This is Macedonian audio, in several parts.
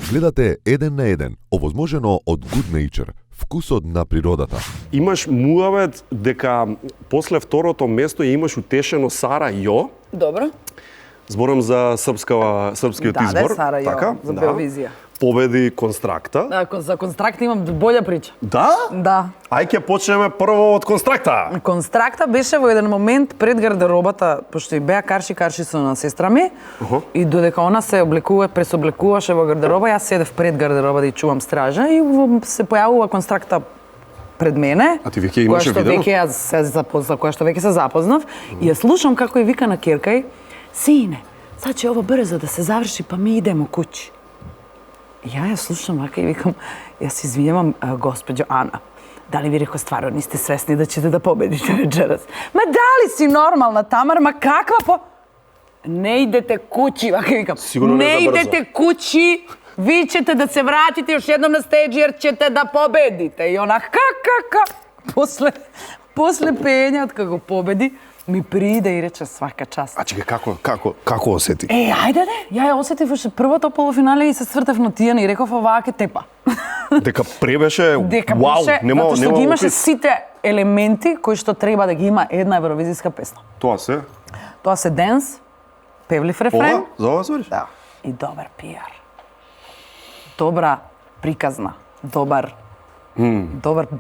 Гледате Еден на еден, овозможено од Good Nature, вкусот на природата. Имаш муавет дека после второто место ја имаш утешено Сара Јо. Добро. Зборам за српскиот избор. Да, Сара Јо, за Белвизија. Победи Констракта. Да, за Констракта имам болја прича. Да? Да. Ај ќе почнеме прво од Констракта. Констракта беше во еден момент пред гардеробата, пошто и беа карши со на сестра ми, и додека она се пресоблекуваше во гардероба, јас седев пред гардероба да ја чувам стража и се појавува Констракта пред мене. А ти веќе имаше видено? Која што веќе се запознав, и ја слушам како ја вика на ќерка, сине, сад ќе ова брзо да се заврши, па ми идемо куќи. Ја слушам вака и викам, јас извинувам, госпоđo Ана, дали ви рекол стварно нисте свесни да ćete да победите вечерас? Ма дали си нормална, Тамар, ма каква Не идете куќи, вака викам. Сигурно не не за брзо. идете куќи, ви ćete да се вратите još jednom на стеđ jer ćete да победите. И она После пења, како победи, ми приде и рече свака част. А чека, како осети? Ајде не, ја ја осетив уште првото полуфинале и се свртев на Тијана и реков оваа ке тепа. Дека пребеше, вау, нема затоа што ги имаше сите елементи кои што треба да ги има една евровизијска песна. Тоа се? Тоа се денс, певлив рефрен. Ова? За ова збориш? Да. И добар пиар. Добра приказна, добар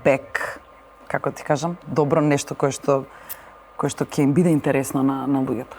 бек, како ти кажам, добро нешто кое што ќе им биде интересно на луѓето.